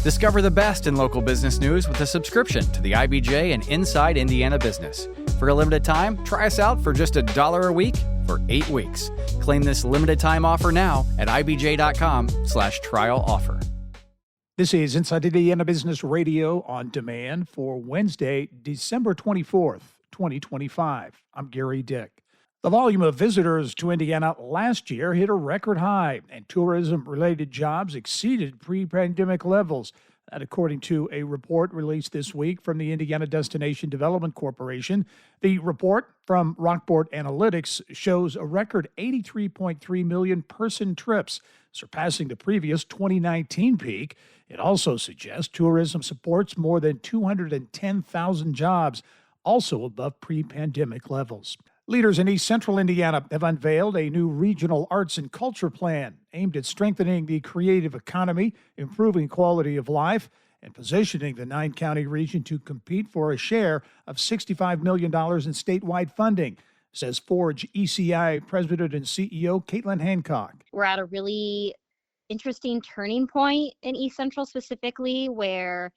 Discover the best in local business news with a subscription to the IBJ and Inside Indiana Business. For a limited time, try us out for just $1 a week for 8 weeks. Claim this limited time offer now at ibj.com/trial offer. This is Inside Indiana Business Radio on demand for Wednesday, December 24th, 2025. I'm Gary Dick. The volume of visitors to Indiana last year hit a record high, and tourism-related jobs exceeded pre-pandemic levels. That, according to a report released this week from the Indiana Destination Development Corporation. The report from Rockport Analytics shows a record 83.3 million person trips, surpassing the previous 2019 peak. It also suggests tourism supports more than 210,000 jobs, also above pre-pandemic levels. Leaders in East Central Indiana have unveiled a new regional arts and culture plan aimed at strengthening the creative economy, improving quality of life, and positioning the 9-county region to compete for a share of $65 million in statewide funding, says Forge ECI President and CEO Caitlin Hancock. We're at a really interesting turning point in East Central specifically, where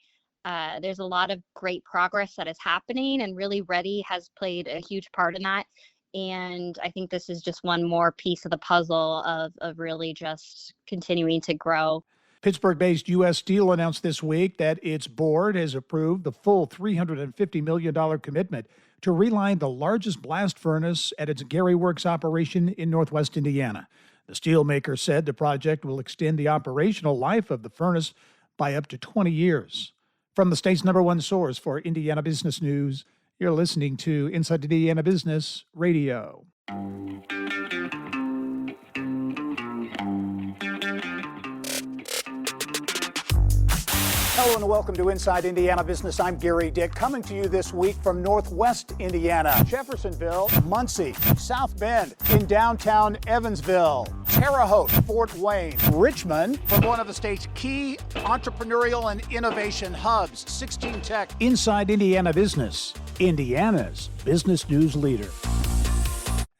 there's a lot of great progress that is happening, and Really Ready has played a huge part in that. And I think this is just one more piece of the puzzle of really just continuing to grow. Pittsburgh-based U.S. Steel announced this week that its board has approved the full $350 million commitment to reline the largest blast furnace at its Gary Works operation in northwest Indiana. The steelmaker said the project will extend the operational life of the furnace by up to 20 years. From the state's #1 source for Indiana business news, you're listening to Inside Indiana Business Radio. Hello and welcome to Inside Indiana Business. I'm Gary Dick, coming to you this week from Northwest Indiana, Jeffersonville, Muncie, South Bend, in downtown Evansville, Terre Haute, Fort Wayne, Richmond, from one of the state's key entrepreneurial and innovation hubs, 16 Tech. Inside Indiana Business, Indiana's business news leader.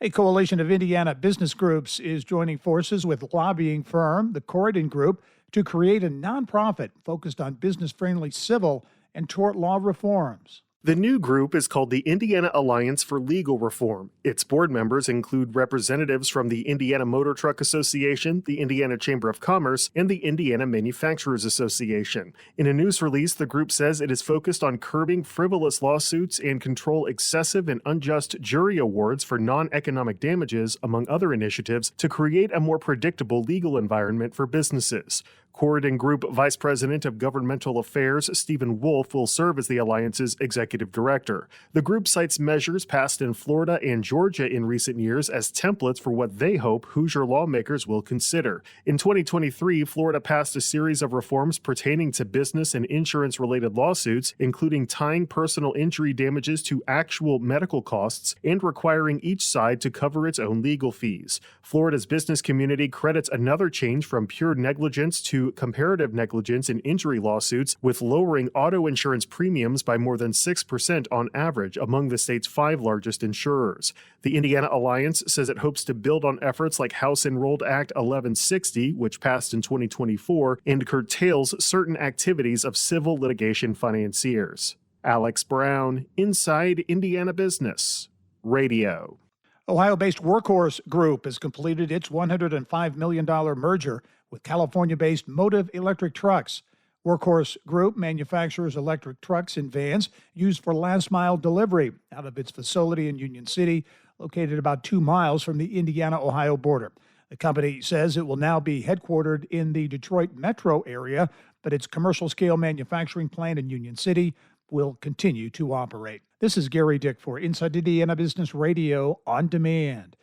A coalition of Indiana business groups is joining forces with lobbying firm, the Corridon Group, to create a nonprofit focused on business-friendly civil and tort law reforms. The new group is called the Indiana Alliance for Legal Reform. Its board members include representatives from the Indiana Motor Truck Association, the Indiana Chamber of Commerce, and the Indiana Manufacturers Association. In a news release, the group says it is focused on curbing frivolous lawsuits and control excessive and unjust jury awards for non-economic damages, among other initiatives, to create a more predictable legal environment for businesses. Corridon Group Vice President of Governmental Affairs Stephen Wolf will serve as the Alliance's executive director. The group cites measures passed in Florida and Georgia in recent years as templates for what they hope Hoosier lawmakers will consider. In 2023, Florida passed a series of reforms pertaining to business and insurance-related lawsuits, including tying personal injury damages to actual medical costs and requiring each side to cover its own legal fees. Florida's business community credits another change from pure negligence to comparative negligence in injury lawsuits, with lowering auto insurance premiums by more than 6% on average among the state's 5 largest insurers. The Indiana Alliance says it hopes to build on efforts like House Enrolled Act 1160, which passed in 2024, and curtails certain activities of civil litigation financiers. Alex Brown, Inside Indiana Business Radio. Ohio-based Workhorse Group has completed its $105 million merger with California-based Motive Electric Trucks. Workhorse Group manufactures electric trucks and vans used for last-mile delivery out of its facility in Union City, located about 2 miles from the Indiana-Ohio border. The company says it will now be headquartered in the Detroit metro area, but its commercial-scale manufacturing plant in Union City will continue to operate. This is Gary Dick for Inside Indiana Business Radio on demand.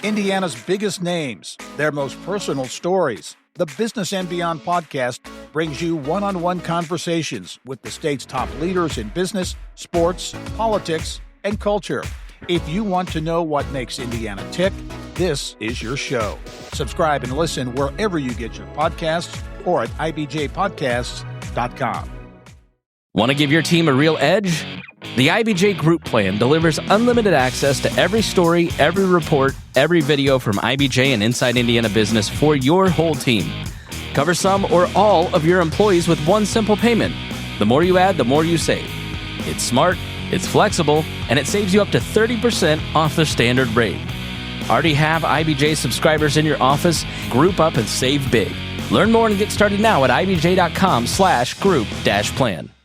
Indiana's biggest names, their most personal stories. The Business and Beyond podcast brings you one-on-one conversations with the state's top leaders in business, sports, politics, and culture. If you want to know what makes Indiana tick, this is your show. Subscribe and listen wherever you get your podcasts or at ibjpodcasts.com. Want to give your team a real edge? The IBJ Group Plan delivers unlimited access to every story, every report, every video from IBJ and Inside Indiana Business for your whole team. Cover some or all of your employees with one simple payment. The more you add, the more you save. It's smart, it's flexible, and it saves you up to 30% off the standard rate. Already have IBJ subscribers in your office? Group up and save big. Learn more and get started now at ibj.com/group-plan.